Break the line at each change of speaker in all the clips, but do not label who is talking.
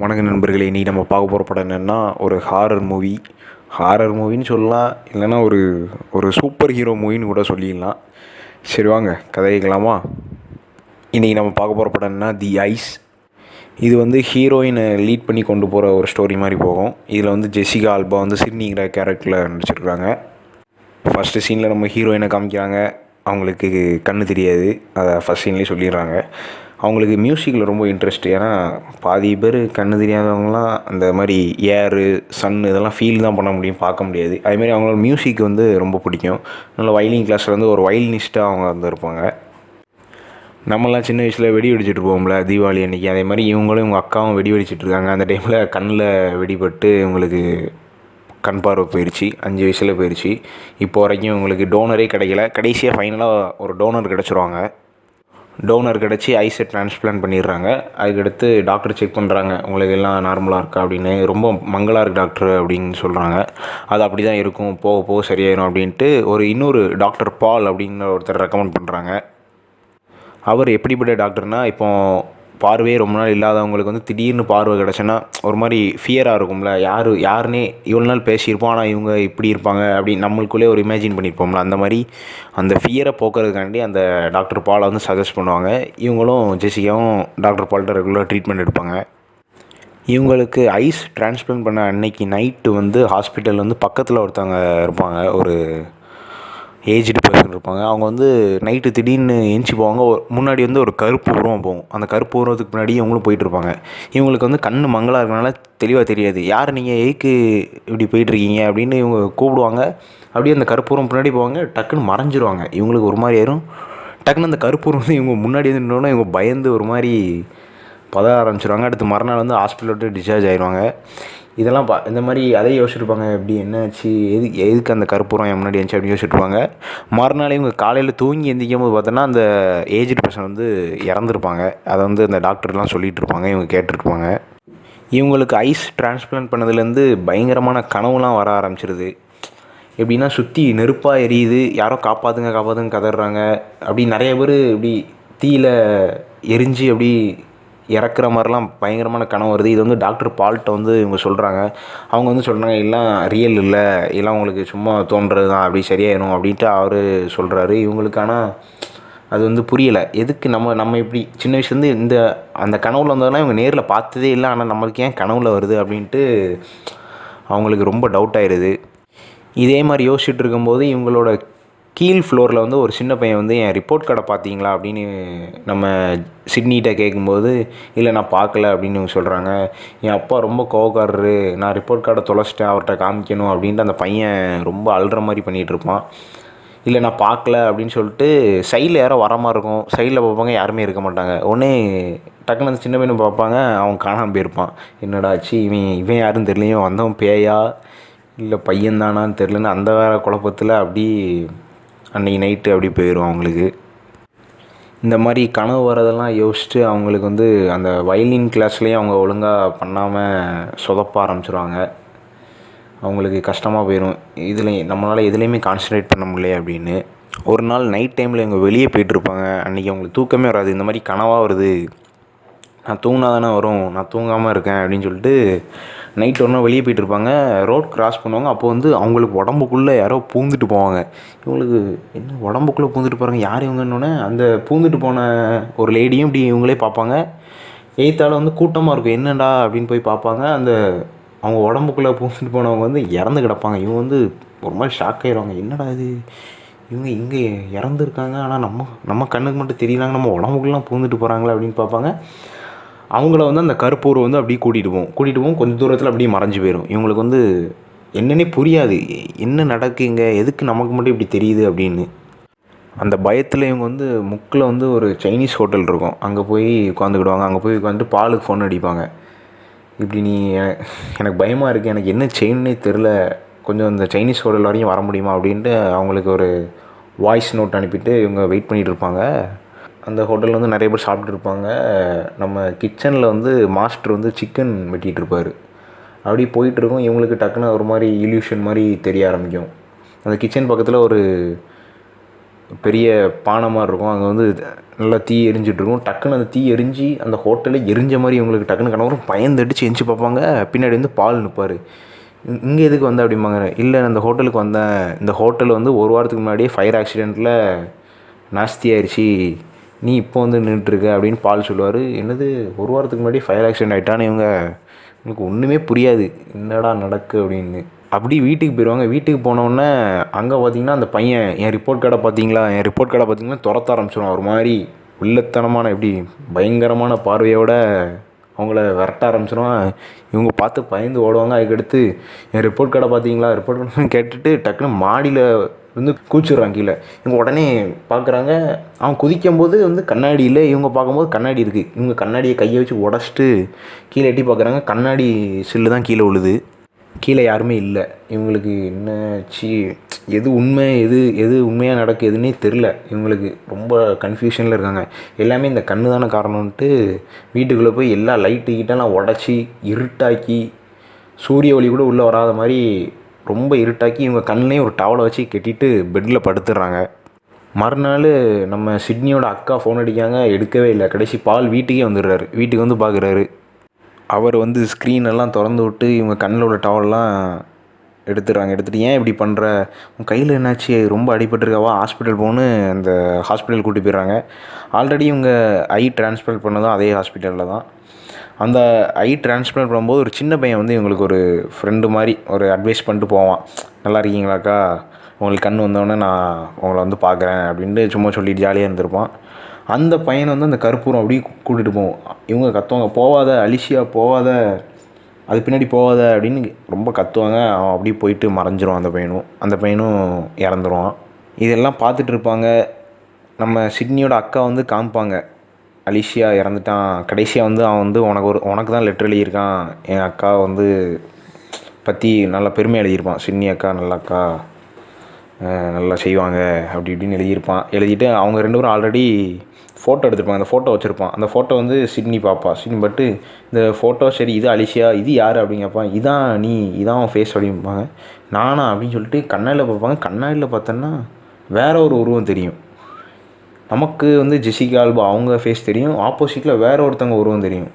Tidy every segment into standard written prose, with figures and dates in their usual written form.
வணக்க நண்பர்களே, இன்றைக்கி நம்ம பார்க்க போகிற படம் என்னென்னா ஒரு ஹாரர் மூவின்னு சொல்லலாம், இல்லைன்னா ஒரு ஒரு சூப்பர் ஹீரோ மூவின்னு கூட சொல்லிடலாம். சரி வாங்க கதைக்கலாமா. இன்றைக்கி நம்ம பார்க்க போகிற படம் என்னன்னா தி ஐஸ். இது வந்து ஹீரோயினை லீட் பண்ணி கொண்டு போகிற ஒரு ஸ்டோரி மாதிரி போகும். இதில் வந்து ஜெசிகா ஆல்பா வந்து சிட்னிங்கிற கேரக்டரில் நடிச்சிருக்காங்க. ஃபஸ்ட்டு சீனில் நம்ம ஹீரோயினை காமிக்கிறாங்க. அவங்களுக்கு கண்ணு தெரியாது, அதை ஃபஸ்ட் சீன்லேயே சொல்லிடுறாங்க. அவங்களுக்கு மியூசிக்கில் ரொம்ப இன்ட்ரெஸ்ட்டு. ஏன்னா பாதி பேர் கண்ணு தெரியாதவங்களாம் அந்த மாதிரி ஏரு சன் இதெல்லாம் ஃபீல் தான் பண்ண முடியும், பார்க்க முடியாது. அதேமாதிரி அவங்களோட மியூசிக் வந்து ரொம்ப பிடிக்கும். நல்ல வயலின் கிளாஸில் வந்து ஒரு வயலினிஸ்ட்டாக அவங்க வந்து இருப்பாங்க. நம்மளாம் சின்ன வயசில் வெடி வெடிச்சிட்டு போவோம்ல தீபாவளி அன்றைக்கி, அதே மாதிரி இவங்களும் இவங்க அக்காவும் வெடி வெடிச்சிட்ருக்காங்க. அந்த டைமில் கண்ணில் வெடிபட்டு இவங்களுக்கு கண் பார்வை போயிடுச்சு. 5 வயசில் போயிடுச்சு. இப்போ வரைக்கும் இவங்களுக்கு டோனரே கிடைக்கல. கடைசியாக ஃபைனலாக ஒரு டோனர் கிடச்சிருவாங்க. டோனர் கிடச்சி ஐஸை டிரான்ஸ்பிளான்ட் பண்ணிடுறாங்க. அதுக்கடுத்து டாக்டர் செக் பண்ணுறாங்க, உங்களுக்கு எல்லாம் நார்மலாக இருக்கா அப்படின்னு. ரொம்ப மங்களாக இருக்குது டாக்டர் அப்படின்னு சொல்கிறாங்க. அது அப்படி தான் இருக்கும், போக போக சரியாயிடும் அப்படின்ட்டு இன்னொரு டாக்டர் பால் அப்படின்னு ஒருத்தர் ரெக்கமெண்ட் பண்ணுறாங்க. அவர் எப்படிப்பட்ட டாக்டர்னால், இப்போ பார்வையே ரொம்ப நாள் இல்லாதவங்களுக்கு வந்து திடீர்னு பார்வை கிடச்சுன்னா ஒரு மாதிரி ஃபியராக இருக்கும்ல. யாருன்னே இவ்வளோ நாள் பேசியிருப்போம், ஆனால் இவங்க இப்படி இருப்பாங்க அப்படின்னு நம்மளுக்குள்ளே ஒரு இமேஜின் பண்ணியிருப்போம்ல. அந்த மாதிரி அந்த ஃபியரை போக்குறதுக்காண்டி அந்த டாக்டர் பாலை வந்து சஜஸ்ட் பண்ணுவாங்க. இவங்களும் ஜெசிகாவும் டாக்டர் பால்கிட்ட ரெகுலராக ட்ரீட்மெண்ட் எடுப்பாங்க. இவங்களுக்கு ஐஸ் டிரான்ஸ்பிளான்ட் பண்ண அன்னைக்கு நைட்டு வந்து ஹாஸ்பிட்டல் வந்து பக்கத்தில் ஒருத்தவங்க இருப்பாங்க, ஒரு ஏஜ்டு பர்சன் இருப்பாங்க. அவங்க வந்து நைட்டு திடீர்னு எந்திச்சி போவாங்க. முன்னாடி வந்து ஒரு கருப்பு உருவம் போகும். அந்த கருப்பு உருவத்துக்கு முன்னாடி இவங்களும் போயிட்டுருப்பாங்க. இவங்களுக்கு வந்து கண் மங்களாக இருக்கனால தெளிவாக தெரியாது. யார் நீங்கள் எதுக்கு இப்படி போயிட்டுருக்கீங்க அப்படின்னு இவங்க கூப்பிடுவாங்க. அப்படியே அந்த கருப்பு உருவம் பின்னாடி போவாங்க, டக்குன்னு மறைஞ்சிருவாங்க. இவங்களுக்கு ஒரு மாதிரி ஆயிரும். டக்குன்னு அந்த கருப்பு உருவம் வந்து இவங்க முன்னாடி வந்து நின்றோன்னா இவங்க பயந்து ஒரு மாதிரி பத ஆரம்பிச்சிருவாங்க. அடுத்து மறுநாள் வந்து ஹாஸ்பிட்டல் விட்டு டிஸ்சார்ஜ் ஆயிடுவாங்க. இதெல்லாம் இந்த மாதிரி அதே யோசிச்சுருப்பாங்க, எப்படி என்னாச்சு, எதுக்கு அந்த கருப்புறம் என் முன்னாடி இருந்துச்சு அப்படின்னு யோசிச்சுட்ருப்பாங்க. மறுநாள் இவங்க காலையில் தூங்கி எந்திரிக்கும் போது பார்த்தோன்னா அந்த ஏஜ்டு பர்சன் வந்து இறந்துருப்பாங்க. அதை வந்து அந்த டாக்டர்லாம் சொல்லிகிட்டு இருப்பாங்க, இவங்க கேட்டுருப்பாங்க. இவங்களுக்கு ஐஸ் டிரான்ஸ்பிளான்ட் பண்ணதுலேருந்து பயங்கரமான கனவுலாம் வர ஆரம்பிச்சிருது. எப்படின்னா சுற்றி நெருப்பாக எரியுது, யாரோ காப்பாற்றுங்க காப்பாற்றுங்க கதறாங்க. அப்படி நிறைய பேர் இப்படி தீயில் எரிஞ்சு அப்படி இறக்குற மாதிரிலாம் பயங்கரமான கனவு வருது. இது வந்து டாக்டர் பால்கிட்ட வந்து இவங்க சொல்கிறாங்க. அவங்க வந்து சொல்கிறாங்க, எல்லாம் ரியல் இல்லை, எல்லாம் உங்களுக்கு சும்மா தோன்றுறது தான், அப்படி சரியாயிடும் அப்படின்ட்டு அவர் சொல்கிறாரு. இவங்களுக்கு ஆனால் அது வந்து புரியலை. எதுக்கு நம்ம இப்படி சின்ன வயசுலேருந்து அந்த கனவுல வந்ததெல்லாம் இவங்க நேரில் பார்த்ததே இல்லை, ஆனால் நம்மளுக்கு ஏன் கனவுல வருது அப்படின்ட்டு அவங்களுக்கு ரொம்ப டவுட் ஆயிடுது. இதே மாதிரி யோசிச்சுட்டு இருக்கும்போது இவங்களோட கீழ் ஃப்ளோரில் வந்து ஒரு சின்ன பையன் வந்து என் ரிப்போர்ட் கார்டை பார்த்தீங்களா அப்படின்னு நம்ம சிட்னிகிட்ட கேட்கும்போது, இல்லை நான் பார்க்கல அப்படின்னு இவங்க சொல்கிறாங்க. என் அப்பா ரொம்ப கோவக்காரரு, நான் ரிப்போர்ட் கார்டை தொலைச்சிட்டேன், அவர்கிட்ட காமிக்கணும் அப்படின்ட்டு அந்த பையன் ரொம்ப அழுற மாதிரி பண்ணிகிட்ருப்பான். இல்லை நான் பார்க்கல அப்படின்னு சொல்லிட்டு சைடில் யாரோ வர மாதிரி இருக்கும். சைடில் பார்ப்பாங்க, யாருமே இருக்க மாட்டாங்க. உடனே டக்குன்னு அந்த சின்ன பையனை பார்ப்பாங்க, அவன் காணாமல் போயிருப்பான். என்னடா ஆச்சு, இவன் யாருன்னு தெரியலையும், வந்தவன் பேயா இல்லை பையன்தானான்னு தெரிலன்னு அந்த வேறு குழப்பத்தில் அப்படி அன்றைக்கி நைட்டு அப்படி போயிடும் அவங்களுக்கு. இந்த மாதிரி கனவு வரதெல்லாம் யோசிச்சுட்டு அவங்களுக்கு வந்து அந்த வயலின் கிளாஸ்லேயும் அவங்க ஒழுங்காக பண்ணாமல் சொதப்ப ஆரம்பிச்சிருவாங்க. அவங்களுக்கு கஷ்டமாக போயிடும். நம்மளால் எதுலேயுமே கான்சன்ட்ரேட் பண்ண முடியல அப்படின்னு. ஒரு நாள் நைட் டைமில் இவங்க வெளியே போயிட்டுருப்பாங்க. அன்றைக்கி அவங்களுக்கு தூக்கமே வராது. இந்த மாதிரி கனவாக வருது, நான் தூங்கினா தானே வரும், நான் தூங்காமல் இருக்கேன் அப்படின்னு சொல்லிட்டு நைட் ஒரு நாள் வெளியே போயிட்டுருப்பாங்க. ரோட் கிராஸ் பண்ணுவாங்க. அப்போ வந்து அவங்களுக்கு உடம்புக்குள்ளே யாரோ பூந்துட்டு போவாங்க. இவங்களுக்கு என்ன உடம்புக்குள்ளே பூந்துட்டு போகிறாங்க, யார் இவங்கன்னொன்னே அந்த பூந்துட்டு போன ஒரு லேடியும் இப்படி இவங்களே பார்ப்பாங்க. எய்த்தால் வந்து கூட்டமாக இருக்கும். என்னடா அப்படின்னு போய் பார்ப்பாங்க. அவங்க உடம்புக்குள்ளே பூந்துட்டு போனவங்க வந்து இறந்து கிடப்பாங்க. இவங்க வந்து ஒரு மாதிரி ஷாக் ஆகிடுவாங்க. என்னடா இது, இவங்க இங்கே இறந்துருக்காங்க, ஆனால் நம்ம கண்ணுக்கு மட்டும் தெரியலாங்க, நம்ம உடம்புக்குள்ளலாம் பூந்துட்டு போகிறாங்களே அப்படின்னு பார்ப்பாங்க. அவங்கள வந்து அந்த கருப்பூர் வந்து அப்படியே கூட்டிகிட்டு போகும். கொஞ்சம் தூரத்தில் அப்படியே மறைஞ்சு போயிடும். இவங்களுக்கு வந்து என்னன்னே புரியாது, என்ன நடக்குங்க, எதுக்கு நமக்கு மட்டும் இப்படி தெரியுது அப்படின்னு. அந்த பயத்தில் இவங்க வந்து முக்கில் வந்து ஒரு சைனீஸ் ஹோட்டல் இருக்கும், அங்கே போய் உட்காந்துக்கிடுவாங்க. அங்கே போய் உட்காந்துட்டு பாலுக்கு ஃபோன் அடிப்பாங்க. இப்படி எனக்கு பயமாக இருக்குது, எனக்கு என்ன செய்யணுன்னே தெரில, கொஞ்சம் இந்த சைனீஸ் ஹோட்டல் வரையும் வர முடியுமா அப்படின்ட்டு அவங்களுக்கு ஒரு வாய்ஸ் நோட் அனுப்பிட்டு இவங்க வெயிட் பண்ணிகிட்டு இருப்பாங்க. அந்த ஹோட்டலில் வந்து நிறைய பேர் சாப்பிட்டுருப்பாங்க. நம்ம கிச்சனில் வந்து மாஸ்டர் வந்து சிக்கன் வெட்டிகிட்ருப்பார். அப்படி போயிட்டுருக்கும். இவங்களுக்கு டக்குன்னு ஒரு மாதிரி இல்யூஷன் மாதிரி தெரிய ஆரம்பிக்கும். அந்த கிச்சன் பக்கத்தில் ஒரு பெரிய பானை மாதிரி இருக்கும். அங்கே வந்து நல்லா தீ எரிஞ்சிட்ருக்கும். டக்குன்னு அந்த தீ எரிஞ்சு அந்த ஹோட்டலே எரிஞ்ச மாதிரி இவங்களுக்கு டக்குன்னு கனவு வரும். பயந்தடிச்சு எந்திச்சு பார்ப்பாங்க. பின்னாடி வந்து பால் நிற்பார். இங்கே எதுக்கு வந்த அப்படிம்பாங்க. இல்லை அந்த ஹோட்டலுக்கு வந்தேன். இந்த ஹோட்டல் வந்து ஒரு வாரத்துக்கு முன்னாடியே ஃபயர் ஆக்சிடெண்ட்டில் நாஸ்தி ஆயிடுச்சு. நீ இப்போ வந்து நின்றுட்டுருக்க அப்படின்னு பால் சொல்லுவார். என்னது ஒரு வாரத்துக்கு முன்னாடி ஃபயர் ஆக்சிடெண்ட் ஆகிட்டான்னு உங்களுக்கு ஒன்றுமே புரியாது. என்னடா நடக்கு அப்படின்னு. அப்படி வீட்டுக்கு போயிடுவாங்க. வீட்டுக்கு போனோடனே அங்கே பார்த்தீங்கன்னா அந்த பையன் என் ரிப்போர்ட் கார்டை பார்த்தீங்கன்னா துரத்த ஆரம்பிச்சிடும். ஒரு மாதிரி உள்ளத்தனமான எப்படி பயங்கரமான பார்வையோட அவங்கள விரட்ட ஆரம்பிச்சிடுவான். இவங்க பார்த்து பயந்து ஓடுவாங்க. அதுக்கடுத்து என் ரிப்போர்ட் கார்டை கேட்டுட்டு டக்குன்னு மாடியில் வந்து குதிச்சிடுறான் கீழே. இவங்க உடனே பார்க்குறாங்க. அவன் குதிக்கும்போது வந்து கண்ணாடி இல்லை. இவங்க பார்க்கும்போது கண்ணாடி இருக்குது. இவங்க கண்ணாடியை கையை வச்சு உடச்சிட்டு கீழே எட்டி பார்க்குறாங்க. கண்ணாடி சில்லு தான் கீழே விழுது. கீழே யாருமே இல்லை. இவங்களுக்கு என்னாச்சு, எது உண்மை எது உண்மையாக நடக்கு எதுன்னே தெரில. இவங்களுக்கு ரொம்ப கன்ஃபியூஷனில் இருக்காங்க. எல்லாமே இந்த கண்ணு தானே காரணம்ன்ட்டு வீட்டுக்குள்ளே போய் எல்லா லைட்டு கிட்டலாம் உடச்சி இருட்டாக்கி சூரிய ஒளி கூட உள்ளே வராத மாதிரி ரொம்ப இருட்டாக்கி இவங்க கண்ணிலே ஒரு டவலை வச்சு கட்டிட்டு பெட்டில் படுத்துடுறாங்க. மறுநாள் நம்ம சிட்னியோட அக்கா ஃபோன் அடிக்காங்க, எடுக்கவே இல்லை. கடைசி பால் வீட்டுக்கே வந்துடுறாரு. வீட்டுக்கு வந்து பார்க்குறாரு. அவர் வந்து ஸ்க்ரீனெல்லாம் திறந்து விட்டு இவங்க கண்ணில் உள்ள டவல்லாம் எடுத்துட்டு ஏன் இப்படி பண்ணுற, உன் கையில் என்னாச்சு, ரொம்ப அடிபட்டிருக்காவா, ஹாஸ்பிட்டல் போகணுன்னு அந்த ஹாஸ்பிட்டல் கூட்டி போயிடுறாங்க. ஆல்ரெடி இவங்க ஐ டிரான்ஸ்பிளான்ட் பண்ணதும் அதே ஹாஸ்பிட்டலில் தான். அந்த ஐ டிரான்ஸ்பிளான்ட் பண்ணும்போது ஒரு சின்ன பையன் வந்து இவங்களுக்கு ஒரு ஃப்ரெண்டு மாதிரி ஒரு அட்வைஸ் பண்ணிட்டு போவான். நல்லா இருக்கீங்களாக்கா, உங்களுக்கு கண் வந்தோடனே நான் உங்களை வந்து பார்க்குறேன் அப்படின்ட்டு சும்மா சொல்லிட்டு ஜாலியாக இருந்திருப்பான். அந்த பையனை வந்து அந்த கற்பூரம் அப்படியே கூட்டிகிட்டு போவோம். இவங்க கத்துவாங்க, போவாத அலிஷியா போவாத, அது பின்னாடி போகாத அப்படின்னு ரொம்ப கத்துவாங்க. அவன் அப்படியே போயிட்டு மறைஞ்சிருவான். அந்த பையனும் இறந்துருவான். இதெல்லாம் பார்த்துட்டு இருப்பாங்க. நம்ம சிட்னியோட அக்கா வந்து காமிப்பாங்க, அலிஷியா இறந்துட்டான். கடைசியாக வந்து அவன் வந்து உனக்கு தான் லெட்டர் எழுதியிருக்கான். என் அக்கா வந்து பற்றி நல்லா பெருமை எழுதியிருப்பான். சிட்னி அக்கா நல்ல அக்கா, நல்லா செய்வாங்க அப்படி இப்படின்னு எழுதியிருப்பான். எழுதிட்டு அவங்க ரெண்டு பேரும் ஆல்ரெடி ஃபோட்டோ எடுத்துருப்பாங்க. அந்த ஃபோட்டோ வச்சுருப்பான். அந்த ஃபோட்டோ வந்து சிட்னி பார்ப்பா. சிட்னி பட்டு இந்த ஃபோட்டோ சரி இது அலிஷியா, இது யார் அப்படிங்கப்பா. இதான் அவன் ஃபேஸ் அப்படிம்பாங்க. நானா அப்படின்னு சொல்லிட்டு கண்ணாடியில் பார்ப்பாங்க. கண்ணாடியில் பார்த்தோன்னா வேற ஒரு உருவம் தெரியும். நமக்கு வந்து ஜெசிகா ஆல்பா அவங்க ஃபேஸ் தெரியும். ஆப்போசிட்டில் வேற ஒருத்தவங்க உருவம் தெரியும்.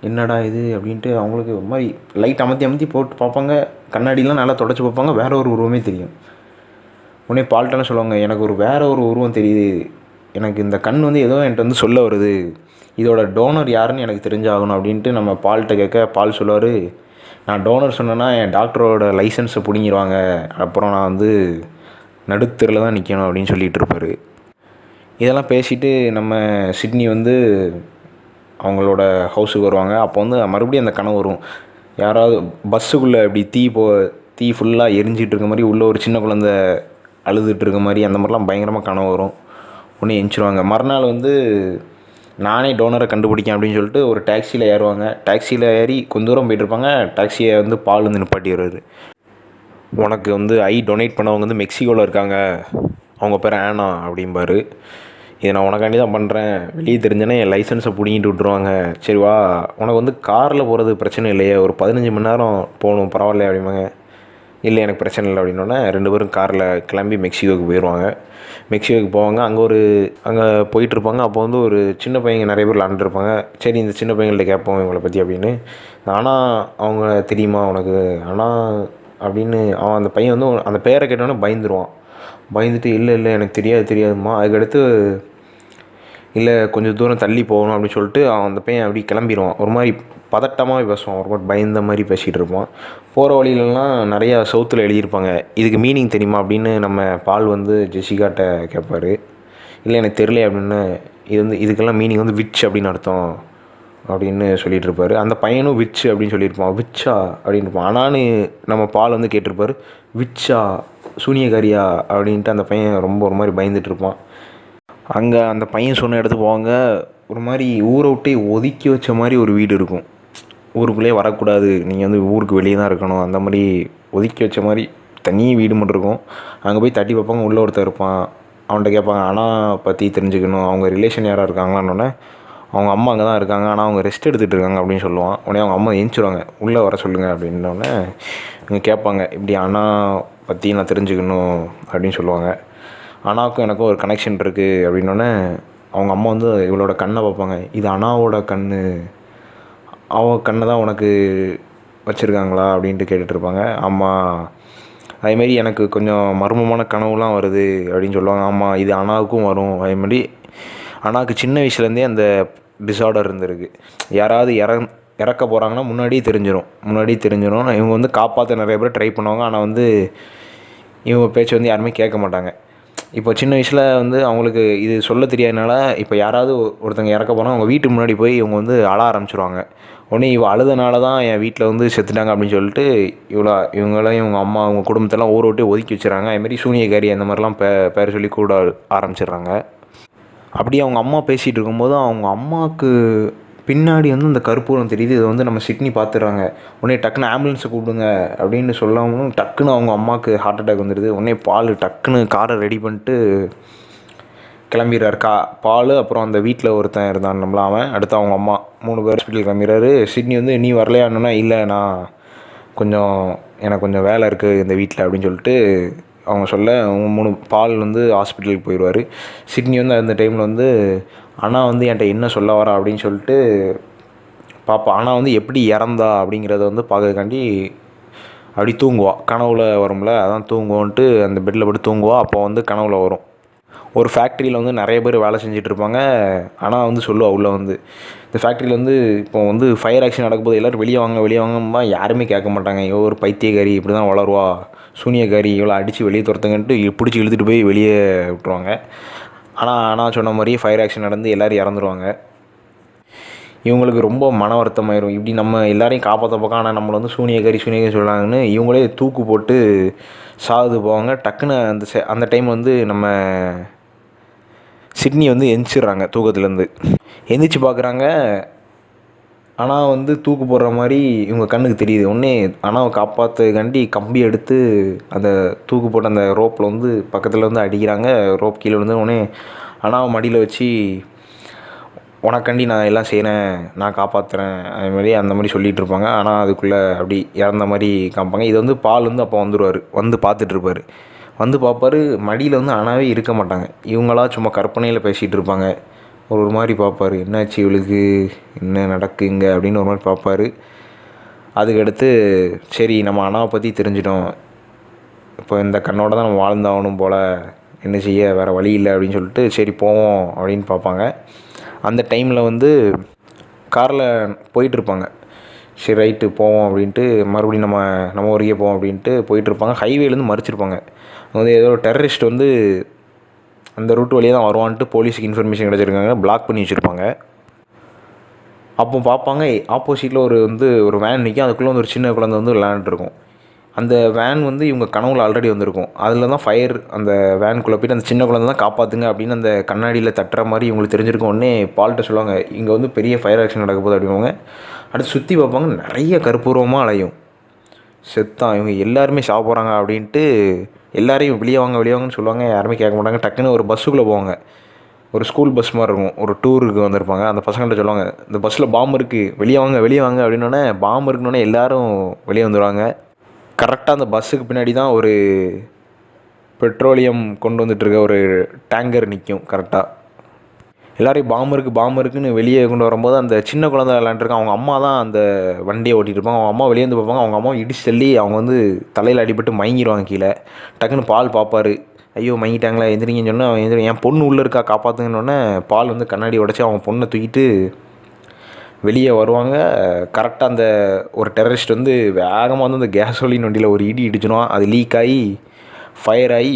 என்னடா இது அப்படின்ட்டு அவங்களுக்கு ஒரு மாதிரி லைட் அமர்த்தி போட்டு பார்ப்பாங்க. கண்ணாடிலாம் நல்லா தொடச்சி பார்ப்பாங்க. வேற ஒரு உருவமே தெரியும். உடனே பால்ட்டான சொல்லுவாங்க, எனக்கு வேற ஒரு உருவம் தெரியுது. எனக்கு இந்த கண் வந்து ஏதோ என்கிட்ட வந்து சொல்ல வருது. இதோட டோனர் யாருன்னு எனக்கு தெரிஞ்சாகணும் அப்படின்ட்டு நம்ம பால்கிட்ட கேட்க பால் சொல்லுவார், நான் டோனர் சொன்னேன்னா என் டாக்டரோட லைசன்ஸை பிடிங்கிடுவாங்க. அப்புறம் நான் வந்து நடுத்தரில் தான் நிற்கணும் அப்படின்னு சொல்லிகிட்டு இருப்பார். இதெல்லாம் பேசிவிட்டு நம்ம சிட்னி வந்து அவங்களோட ஹவுஸுக்கு வருவாங்க. அப்போ வந்து மறுபடியும் அந்த கனவு வரும். யாராவது பஸ்ஸுக்குள்ளே இப்படி தீ ஃபுல்லாக எரிஞ்சிகிட்டு இருக்க மாதிரி, உள்ளே ஒரு சின்ன குழந்தை அழுதுட்டு இருக்க மாதிரி, அந்த மாதிரிலாம் பயங்கரமாக கனவு வரும். ஒன்று எந்திரிச்சிருவாங்க. மறுநாள் வந்து நானே டோனரை கண்டுபிடிக்கேன் அப்படின்னு சொல்லிட்டு ஒரு டாக்ஸியில் ஏறுவாங்க. டாக்ஸியில் ஏறி கொஞ்ச தூரம் போய்ட்டுருப்பாங்க. டாக்ஸியை வந்து பால் வந்து நிப்பாட்டி வருவார். உனக்கு வந்து ஐ டொனேட் பண்ணவங்க வந்து மெக்சிகோவில் இருக்காங்க, அவங்க பேர் ஆனா அப்படிம்பாரு. இதை நான் உனக்காண்டி தான் பண்ணுறேன், வெளியே தெரிஞ்சேன்னா என் லைசன்ஸை பிடிங்கிட்டு விட்ருவாங்க. சரி வா, உனக்கு வந்து காரில் போகிறது பிரச்சனை இல்லையே, ஒரு 15 மணி நேரம் போகணும் பரவாயில்ல அப்படிம்பாங்க. இல்லை எனக்கு பிரச்சனை இல்லை அப்படின்னோடனே ரெண்டு பேரும் காரில் கிளம்பி மெக்சிகோவுக்கு போயிடுவாங்க. மெக்சிகோவுக்கு போவாங்க. அங்கே போயிட்டுருப்பாங்க. அப்போ வந்து ஒரு சின்ன பையங்க நிறைய பேர் விளாண்டுருப்பாங்க. சரி இந்த சின்ன பையங்கள்ட்ட கேட்போம் இவங்களை பற்றி அப்படின்னு. ஆனால் அவங்க தெரியுமா உனக்கு ஆனால் அப்படின்னு அவன் அந்த பையன் வந்து அந்த பேரை கேட்டோன்னே பயந்துருவான். பயந்துட்டு இல்லை எனக்கு தெரியாதும்மா. அதுக்கடுத்து இல்லை கொஞ்சம் தூரம் தள்ளி போகணும் அப்படின்னு சொல்லிட்டு அவன் அந்த பையன் அப்படி கிளம்பிடுவான். ஒரு மாதிரி பதட்டமாக பேசுவான். ஒரு மாதிரி பயந்த மாதிரி பேசிகிட்டு இருப்பான். போகிற வழியிலலாம் நிறையா சவுத்தில் எழுதியிருப்பாங்க. இதுக்கு மீனிங் தெரியுமா அப்படின்னு நம்ம பால் வந்து ஜெசிகாட்ட கேட்பார். இல்லை எனக்கு தெரியல அப்படின்னு. இதுக்கெல்லாம் மீனிங் வந்து விச் அப்படின்னு அர்த்தம் அப்படின்னு சொல்லிகிட்டு இருப்பார். அந்த பையனும் விச் அப்படின்னு சொல்லியிருப்பான். விச்சா அப்படின்னு இருப்பான். ஆனான்னு நம்ம பால் வந்து கேட்டிருப்பார், விச்சா சூனியக்காரியா அப்படின்ட்டு. அந்த பையன் ரொம்ப ஒரு மாதிரி பயந்துட்டு இருப்பான். அங்கே அந்த பையன் சொன்ன இடத்துக்கு போவாங்க. ஒரு மாதிரி ஊரை விட்டே ஒதுக்கி வச்ச மாதிரி ஒரு வீடு இருக்கும். ஊருக்குள்ளேயே வரக்கூடாது, நீங்கள் வந்து ஊருக்கு வெளியே தான் இருக்கணும், அந்த மாதிரி ஒதுக்கி வச்ச மாதிரி தனி வீடு மட்டும் இருக்கும். அங்கே போய் தட்டி வைப்பாங்க. உள்ளே ஒருத்தர் இருப்பான். அவன்கிட்ட கேட்பாங்க ஆனால் பற்றி தெரிஞ்சுக்கணும், அவங்க ரிலேஷன் யாராக இருக்காங்களான்னொன்னே அவங்க அம்மா அங்கே தான் இருக்காங்க, ஆனால் அவங்க ரெஸ்ட் எடுத்துகிட்டு இருக்காங்க அப்படின்னு சொல்லுவான். உடனே அவங்க அம்மா எழுந்திருவாங்க, உள்ளே வர சொல்லுங்கள் அப்படின்னோடனே இவங்க கேட்பாங்க, இப்படி அண்ணா பற்றி நான் தெரிஞ்சுக்கணும் அப்படின்னு சொல்லுவாங்க. அனாவுக்கும் எனக்கும் ஒரு கனெக்ஷன் இருக்குது அப்படின்னோடனே அவங்க அம்மா வந்து இவளோட கண்ணை பார்ப்பாங்க. இது அனாவோட கண், அவன் கண்ணை தான் உனக்கு வச்சுருக்காங்களா அப்படின்ட்டு கேட்டுட்ருப்பாங்க. அம்மா அதேமாரி எனக்கு கொஞ்சம் மர்மமான கனவுலாம் வருது அப்படின்னு சொல்லுவாங்க. ஆமாம், இது அனாவுக்கும் வரும். அதேமாதிரி அனாவுக்கு சின்ன வயசுலேருந்தே அந்த டிஸார்டர் இருந்திருக்கு. யாராவது இறக்க போகிறாங்கன்னா முன்னாடியே தெரிஞ்சிடும். இவங்க வந்து காப்பாற்ற நிறைய பேர் ட்ரை பண்ணுவாங்க. ஆனால் வந்து இவங்க பேச்சு வந்து யாருமே கேட்க மாட்டாங்க. இப்போ சின்ன வயசில் வந்து அவங்களுக்கு இது சொல்ல தெரியாதனால இப்போ யாராவது ஒருத்தங்க இறக்க போனால் அவங்க வீட்டுக்கு முன்னாடி போய் இவங்க வந்து அழ ஆரம்பிச்சிருவாங்க. உடனே இவ அழுதனால தான் என் வீட்டில் வந்து செத்துட்டாங்க அப்படின்னு சொல்லிட்டு இவங்களாம் இவங்க அம்மா அவங்க குடும்பத்தெல்லாம் ஊரை விட்டு ஒதுக்கி வச்சுறாங்க. அதுமாரி சூனியக்காரி அந்த மாதிரிலாம் பேர் சொல்லி கூட ஆரம்பிச்சிடுறாங்க. அப்படியே அவங்க அம்மா பேசிகிட்டு இருக்கும்போது அவங்க அம்மாவுக்கு பின்னாடி வந்து இந்த கற்பூரம் தெரியுது. இதை வந்து நம்ம சிட்னி பார்த்துடுறாங்க. உடனே டக்குன்னு ஆம்புலன்ஸை கூப்பிடுங்க அப்படின்னு சொல்லவும் டக்குன்னு அவங்க அம்மாவுக்கு ஹார்ட் அட்டாக் வந்துடுது. உடனே பால் டக்குன்னு காரை ரெடி பண்ணிட்டு கிளம்பிடுறாரு. பால் அப்புறம் அந்த வீட்டில் ஒருத்தன் இருந்தான் நம்மள, அவன் அடுத்து அவங்க அம்மா 3 பேர் ஹாஸ்பிட்டல் கிளம்பிடுறாரு. சிட்னி வந்து நீ வரலையானா, இல்லை நான் எனக்கு கொஞ்சம் வேலை இருக்குது இந்த வீட்டில் அப்படின்னு சொல்லிட்டு அவங்க சொல்ல அவங்க பால் வந்து ஹாஸ்பிட்டலுக்கு போயிடுவார். சிட்னி வந்து அந்த டைமில் வந்து அண்ணா வந்து என்கிட்ட என்ன சொல்ல வரா அப்படின்னு சொல்லிட்டு பாப்பா. ஆனால் வந்து எப்படி இறந்தா அப்படிங்கிறத வந்து பார்க்கறதுக்காண்டி அப்படி தூங்குவா. கனவுல வரும்ல, அதான் தூங்குவோன்ட்டு அந்த பெட்டில் பட்டு தூங்குவா. அப்போ வந்து கனவுல வரும். ஒரு ஃபேக்ட்ரியில் வந்து நிறைய பேர் வேலை செஞ்சிட்ருப்பாங்க. ஆனால் வந்து சொல்லுவா உள்ளே வந்து இந்த ஃபேக்ட்ரியில் வந்து இப்போ வந்து ஃபயர் ஆக்சிடென்ட் நடக்கும்போது எல்லோரும் வெளியே வாங்கம்மா யாருமே கேட்க மாட்டாங்க. இவ ஒரு பைத்தியக்காரி இப்படி தான் வளருவா, சூனியக்காரி, இவ்வளோ அடித்து வெளியே துரத்துங்கன்ட்டு பிடிச்சி இழுத்துட்டு போய் வெளியே விட்டுருவாங்க. ஆனால் சொன்ன மாதிரியே ஃபயர் ஆக்சிடென்ட் நடந்து எல்லோரும் இறந்துருவாங்க. இவங்களுக்கு ரொம்ப மன வருத்தமாயிரும். இப்படி நம்ம எல்லாரையும் காப்பாற்ற பார்க்க, ஆனால் நம்மளை வந்து சூனியக்காரி சொல்கிறாங்கன்னு இவங்களே தூக்கு போட்டு சாகுது போவாங்க. டக்குன்னு அந்த டைம் வந்து நம்ம சிட்னி வந்து எந்திரிச்சிடுறாங்க தூக்கத்துலேருந்து. எந்திரிச்சு பார்க்குறாங்க. ஆனால் வந்து தூக்கு போடுற மாதிரி இவங்க கண்ணுக்கு தெரியுது. உடனே அனாவை காப்பாற்றுக்காண்டி கம்பி எடுத்து அந்த தூக்கு போட்ட அந்த ரோப்பில் வந்து பக்கத்தில் வந்து அடிக்கிறாங்க. ரோப் கீழே வந்து உடனே அனாவை மடியில் வச்சு உனக்காண்டி நான் எல்லாம் செய்கிறேன், நான் காப்பாற்றுறேன் அதுமாதிரி அந்த மாதிரி சொல்லிகிட்டு இருப்பாங்க. ஆனால் அதுக்குள்ளே அப்படி இறந்த மாதிரி காமிப்பாங்க. இது வந்து பால் வந்து அப்போ வந்துடுவார், வந்து பார்த்துட்ருப்பார். வந்து பார்ப்பார், மடியில் வந்து அனாவே இருக்க மாட்டாங்க. இவங்களா சும்மா கற்பனையில் பேசிகிட்டு இருப்பாங்க. ஒரு மாதிரி பார்ப்பார், என்னாச்சு இவளுக்கு, என்ன நடக்குங்க அப்படின்னு ஒரு மாதிரி பார்ப்பார். அதுக்கடுத்து சரி நம்ம அனாவை பற்றி தெரிஞ்சிட்டோம், இப்போ இந்த கண்ணோட தான் நம்ம வாழ்ந்தாகணும் போல், என்ன செய்ய வேறு வழி இல்லை அப்படின்னு சொல்லிட்டு சரி போவோம் அப்படின்னு பார்ப்பாங்க. அந்த டைமில் வந்து காரில் போயிட்டுருப்பாங்க. சரி ரைட்டு போவோம் அப்படின்ட்டு மறுபடியும் நம்ம ஊருக்கே போவோம் அப்படின்ட்டு போயிட்டுருப்பாங்க. ஹைவேலேருந்து மறிச்சிருப்பாங்க. வந்து ஏதோ டெரரிஸ்ட் வந்து அந்த ரூட் வழியாக தான் வருவான்ட்டு போலீஸுக்கு இன்ஃபர்மேஷன் கிடச்சிருக்காங்க. பிளாக் பண்ணி வச்சுருப்பாங்க. அப்போ பார்ப்பாங்க ஆப்போசிட்டில் ஒரு வேன் நிற்கும். அதுக்குள்ளே வந்து ஒரு சின்ன குழந்தை வந்து விளையாண்டுருக்கும். அந்த வேன் வந்து இவங்க கனவுல ஆல்ரெடி வந்திருக்கும். அதில் தான் ஃபயர் அந்த வேனுக்குள்ளே போய்ட்டு அந்த சின்ன குழந்தை தான் காப்பாற்றுங்க அப்படின்னு அந்த கண்ணாடியில் தட்டுற மாதிரி இவங்களுக்கு தெரிஞ்சிருக்கும். உடனே பால்கிட்ட சொல்லுவாங்க, இங்கே வந்து பெரிய ஃபயர் ஆக்சிடென்ட் நடக்க போகுது அப்படிங்குவாங்க. அடுத்து சுற்றி பார்ப்பாங்க, நிறைய கற்பூரமாக அலையும். செத்தான், இவங்க எல்லாருமே சாப்பிட போகிறாங்க அப்படின்ட்டு எல்லாரையும் வெளியே வாங்கன்னு சொல்லுவாங்க. யாருமே கேட்க மாட்டாங்க. டக்குன்னு ஒரு பஸ்ஸுக்குள்ளே போவாங்க. ஒரு ஸ்கூல் பஸ் மாதிரி இருக்கும். ஒரு டூருக்கு வந்திருப்பாங்க. அந்த பசங்கள்கிட்ட சொல்லுவாங்க, இந்த பஸ்ஸில் பாம்பு இருக்குது, வெளியே வாங்க அப்படின்னோடனே பாம்பு இருக்குன்னொடனே எல்லோரும் வெளியே வந்துடுவாங்க. கரெக்டாக அந்த பஸ்ஸுக்கு பின்னாடி தான் ஒரு பெட்ரோலியம் கொண்டு வந்துட்டுருக்க ஒரு டேங்கர் நிற்கும். கரெக்டாக எல்லோரையும் பாம்பு இருக்குன்னு வெளியே கொண்டு வரும்போது அந்த சின்ன குழந்தை விளாண்டுருக்கான். அவங்க அம்மா தான் அந்த வண்டியை ஓட்டிகிட்டு இருப்பாங்க. அவங்க அம்மா வெளியே வந்து பார்ப்பாங்க. அவங்க அம்மா இடிச்சு தள்ளி அவங்க வந்து தலையில் அடிபட்டு மயங்கிடுவாங்க கீழே. டக்குன்னு பால் பார்ப்பார், ஐயோ மயங்கிட்டாங்களா, எந்திரிங்கன்னு சொன்னால் அவன் என் பொண்ணு உள்ளே இருக்கா காப்பாற்றுங்கன்னொன்னே பால் வந்து கண்ணாடி உடச்சி அவங்க பொண்ணை தூக்கிட்டு வெளியே வருவாங்க. கரெக்டாக அந்த ஒரு டெரரிஸ்ட் வந்து வேகமாக வந்து அந்த கேசோலின் வண்டியில் ஒரு இடி இடிச்சிடும். அது லீக் ஆகி ஃபயர் ஆகி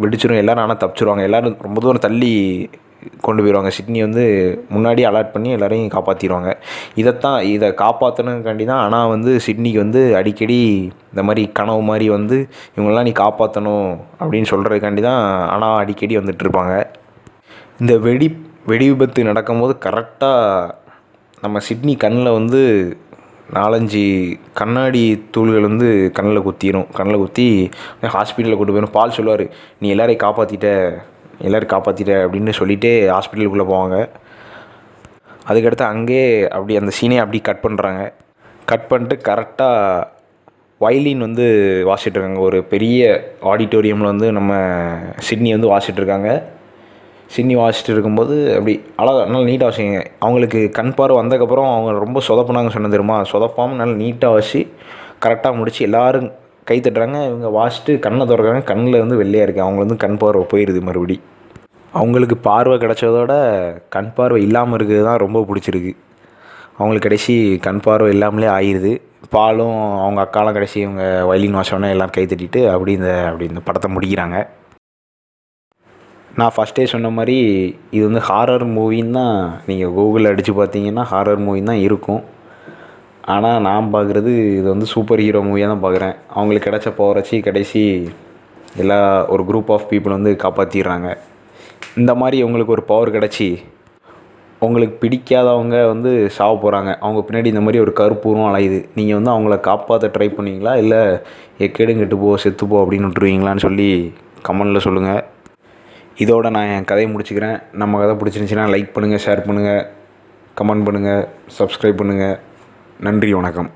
வெடிச்சிடும். எல்லோரும் ஆனால் தப்பிச்சிருவாங்க. எல்லோரும் ரொம்ப தூரம் தள்ளி கொண்டு போயிடுவாங்க. சிட்னி வந்து முன்னாடி அலர்ட் பண்ணி எல்லோரையும் காப்பாற்றிடுவாங்க. இதை காப்பாற்றணுக்காண்டி தான் ஆனால் வந்து சிட்னிக்கு வந்து அடிக்கடி இந்த மாதிரி கனவு மாதிரி வந்து இவங்களெலாம் நீ காப்பாற்றணும் அப்படின்னு சொல்கிறதுக்காண்டி தான் ஆனால் அடிக்கடி வந்துட்டுருப்பாங்க. இந்த வெடி விபத்து நடக்கும்போது கரெக்டாக நம்ம சிட்னி கண்ணில் வந்து 4-5 கண்ணாடி தூள்கள் வந்து கண்ணில் குத்தி ஹாஸ்பிட்டலில் கூட்டு போயிடும். பால் சொல்லுவார், நீ எல்லோரும் காப்பாற்றிட்ட அப்படின்னு சொல்லிவிட்டு ஹாஸ்பிட்டலுக்குள்ளே போவாங்க. அதுக்கடுத்து அங்கேயே அப்படி அந்த சீனே அப்படி கட் பண்ணிட்டு கரெக்டாக வயலின் வந்து வாசிட்டுருக்காங்க. ஒரு பெரிய ஆடிட்டோரியமில் வந்து நம்ம சிட்னி வந்து வாசிட்டுருக்காங்க. சிட்னி வாசிட்டு இருக்கும்போது அப்படி அழகாக நல்லா நீட்டாக வாசிங்க. அவங்களுக்கு கண் பார்வை வந்ததுக்கப்புறம் அவங்க ரொம்ப சொதப்புனாங்க சொன்ன தெரியுமா? சொதப்பாமல் நல்லா நீட்டாக வாசி கரெக்டாக முடித்து எல்லோரும் கை தட்டுறாங்க. இவங்க வாசிட்டு கண்ணை திறக்கிறாங்க. கண்ணில் வந்து வெள்ளையாக இருக்குது. அவங்க வந்து கண் பார்வை போயிடுது மறுபடி. அவங்களுக்கு பார்வை கிடச்சதோட கண் பார்வை இல்லாமல் இருக்கிறது தான் ரொம்ப பிடிச்சிருக்கு. அவங்களுக்கு கடைசி கண் பார்வை இல்லாமலே ஆயிடுது. பாலும் அவங்க அக்காலாம் கடைசி இவங்க வயலின் வாசோடனே எல்லாம் கை தட்டிட்டு அப்படி இந்த படத்தை முடிக்கிறாங்க. நான் ஃபஸ்ட்டே சொன்ன மாதிரி இது வந்து ஹாரர் மூவின்னு தான் நீங்கள் கூகுளில் அடித்து பார்த்தீங்கன்னா ஹாரர் மூவின்னு தான் இருக்கும். ஆனால் நான் பார்க்குறது இது வந்து சூப்பர் ஹீரோ மூவியாக தான் பார்க்குறேன். அவங்களுக்கு கிடச்ச பவர் வச்சு கடைசி எல்லா ஒரு குரூப் ஆஃப் பீப்புள் வந்து காப்பாற்றிடுறாங்க. இந்த மாதிரி உங்களுக்கு ஒரு பவர் கிடச்சி உங்களுக்கு பிடிக்காதவங்க வந்து சாவ போகிறாங்க. அவங்க பின்னாடி இந்த மாதிரி ஒரு கருப்பூர்வம் அலையுது. நீங்கள் வந்து அவங்கள காப்பாற்ற ட்ரை பண்ணுவீங்களா, இல்லை எக்கேடும் கெட்டு போ செத்துப்போ அப்படின்னு விட்டுருவீங்களான்னு சொல்லி கமெண்டில் சொல்லுங்கள். இதோடு நான் என் கதையை முடிச்சுக்கிறேன். நம்ம கதை பிடிச்சிருந்துச்சின்னா லைக் பண்ணுங்கள், ஷேர் பண்ணுங்கள், கமெண்ட் பண்ணுங்கள், சப்ஸ்கிரைப் பண்ணுங்கள். நன்றி, வணக்கம்.